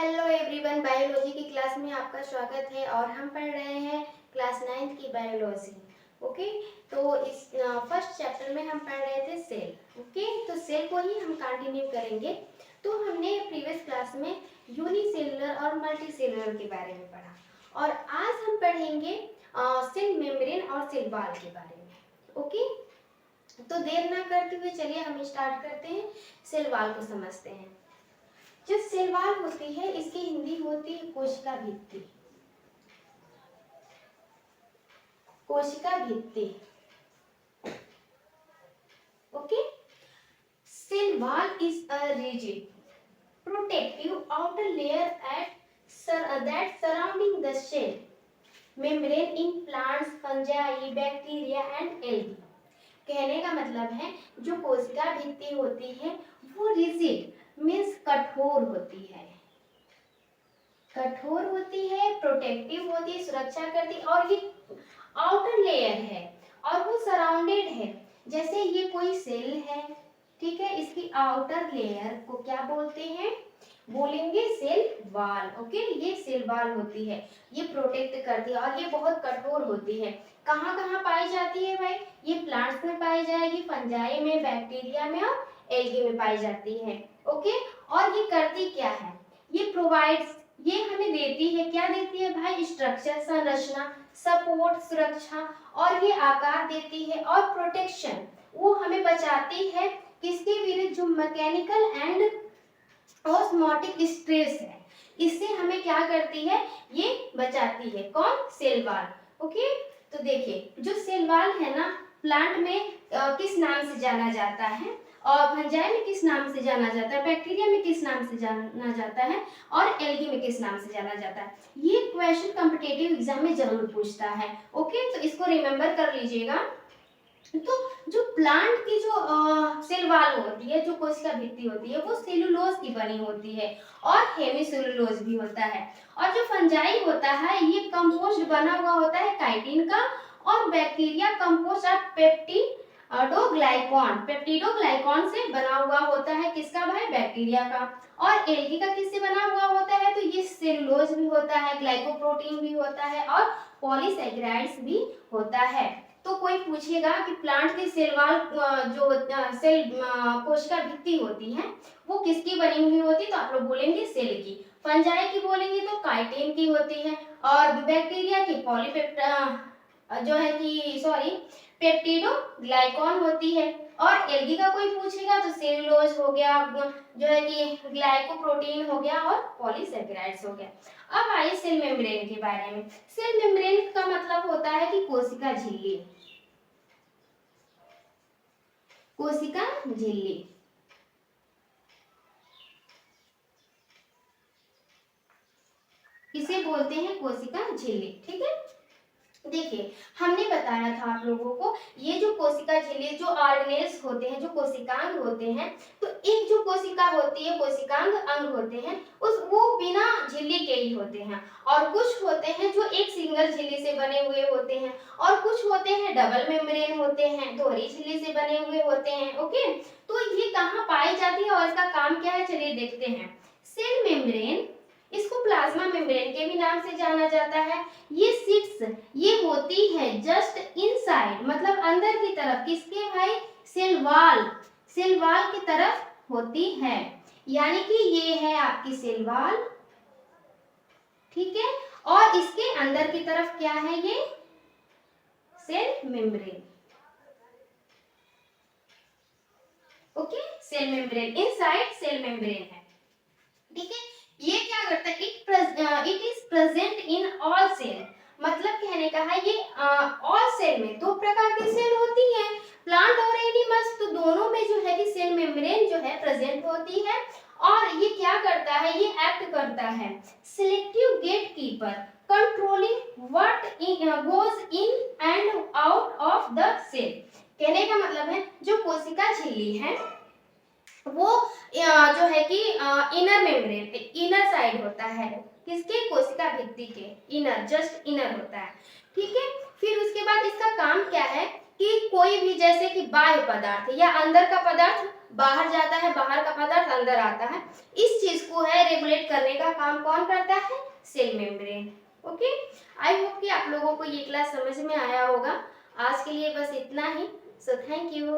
Hello everyone, biology की class में आपका स्वागत है और हम पढ़ रहे हैं क्लास 9th की बायोलॉजी। ओके, तो इस फर्स्ट चैप्टर में हम पढ़ रहे थे सेल। ओके, तो सेल को ही हम कंटिन्यू करेंगे। तो हमने प्रीवियस क्लास में यूनिसेलुलर और मल्टीसेलुलर के बारे में पढ़ा और आज हम पढ़ेंगे सेल मेम्ब्रेन और सेल वॉल के बारे में। ओके, तो देर ना करते हुए चलिए हम स्टार्ट करते हैं, सेल वॉल को समझते हैं। जो सेल वॉल होती है इसकी हिंदी होती है कोशिका भित्ति। कोशिका भित्ति। Okay, cell wall is a rigid protective outer layer that surrounding the cell membrane in plants, fungi, bacteria and algae। कहने का मतलब है जो कोशिका भित्ति होती है वो रिजिड मीन्स कठोर होती है, कठोर होती है, प्रोटेक्टिव होती है, सुरक्षा करती है और ये आउटर लेयर है और वो सराउंडेड है। जैसे ये कोई सेल है, ठीक है, इसकी आउटर लेयर को क्या बोलते हैं? बोलेंगे सेल वॉल। ओके, ये सेल वॉल होती है, ये प्रोटेक्ट करती है और ये बहुत कठोर होती है। कहाँ कहाँ पाई जाती है भाई? ये प्लांट्स में पाई जाएगी, फंजाई में, बैक्टीरिया में और एल्गी में पाई जाती है। ओके, और ये करती क्या है? ये प्रोवाइड्स, ये हमें देती है, क्या देती है भाई? स्ट्रक्चर, संरचना, सपोर्ट, सुरक्षा और ये आकार देती है और प्रोटेक्शन, वो हमें बचाती है किसके विरुद्ध? जो मैकेनिकल एंड ऑस्मोटिक स्ट्रेस है, इससे हमें क्या करती है? ये बचाती है। कौन? Cell wall. ओके, तो देखिए जो सेल वॉल है ना, प्लांट में किस नाम से जाना जाता है और फंजाई में किस नाम से जाना जाता है, बैक्टीरिया में किस नाम से जाना जाता है और एल्गी में किस नाम से जाना जाता है? ये क्वेश्चन कॉम्पिटिटिव एग्जाम में जरूर पूछता है। ओके, तो इसको रिमेंबर कर लीजिएगा। तो जो प्लांट की जो सेल वॉल होती है, जो कोशिका भित्ति होती है, वो सेलुलोज की बनी होती है और हेमीसेलुलोज भी होता है। और जो फंजाई होता है ये कंपोस्ट बना हुआ होता है काइटिन का और बैक्टीरिया कंपोस्ट ऑफ पेप्टिडोग्लाइकॉन, पेप्टिडोग्लाइकॉन से बना हुआ होता है। किसका भाई? बैक्टीरिया का। और एल्गी का किससे बना हुआ होता है? तो ये सेलुलोज भी होता है, ग्लाइकोप्रोटीन भी होता है और पॉलीसैकेराइड्स भी होता है। तो कोई पूछेगा कि प्लांट की सेल वॉल जो सेल कोशिका भित्ति होती है वो किसकी बनी हुई होती है? तो आप लोग बोलेंगे सेल की। फंजाई की बोलेंगे तो काइटिन की होती है और बैक्टीरिया की जो है कि पेप्टिडोग्लाइकॉन होती है। और एल्गी का कोई पूछेगा तो सेलुलोज हो गया, जो है कि ग्लाइकोप्रोटीन हो गया और पॉलीसैकेराइड्स हो गया। अब आइए सेल मेम्ब्रेन के बारे में। सेल मेम्ब्रेन का मतलब होता है कि कोशिका झिल्ली। कोशिका झिल्ली, इसे बोलते हैं कोशिका झिल्ली। ठीक है, देखिए हमने बताया था आप लोगों को, ये जो कोशिका झिल्ली, जो ऑर्गेनेल्स होते हैं, जो कोशिकांग होते हैं, तो एक जो कोशिका होती है, कोशिकांग अंग होते हैं, वो बिना झिल्ली के ही होते हैं। और कुछ होते हैं जो एक सिंगल झिल्ली से बने हुए होते हैं और कुछ होते हैं डबल मेम्ब्रेन होते हैं, दोहरी झिल्ली से बने हुए होते हैं। ओके, तो ये कहाँ पाई जाती है और इसका काम क्या है? चलिए देखते हैं। सेल मेम्ब्रेन, इसको प्लाज्मा मेम्ब्रेन के भी नाम से जाना जाता है। ये सिट्स, ये होती है जस्ट इनसाइड, मतलब अंदर की तरफ। किसके भाई? सेल वॉल, सेल वॉल की तरफ होती है। यानी कि ये है आपकी सेल वॉल, ठीक है, और इसके अंदर की तरफ क्या है? ये cell membrane. Okay, cell membrane, inside cell membrane है। ठीक है, ये क्या करता है? It is present in all cell, मतलब कहने का है ये ऑल सेल में। दो प्रकार की सेल होती है, प्लांट और एनिमल्स, तो दोनों में जो है कि सेल मेम्ब्रेन जो है प्रेजेंट होती है। और ये क्या करता है? ये एक्ट करता है selective gate keeper, controlling what goes in and out of the cell. कहने का मतलब है जो कोशिका झिल्ली है वो जो है कि इनर मेम्ब्रेन, इनर साइड होता है, किसके? कोशिका भित्ति के इनर, जस्ट इनर होता है। ठीक है, फिर उसके बाद इसका काम क्या है कि कोई भी, जैसे कि बाह्य पदार्थ या अंदर का पदार्थ बाहर जाता है, बाहर का पदार्थ अंदर आता है, इस चीज को है रेगुलेट करने का काम कौन करता है? Cell membrane. Okay, I hope कि आप लोगों को ये क्लास समझ में आया होगा। आज के लिए बस इतना ही। So thank you.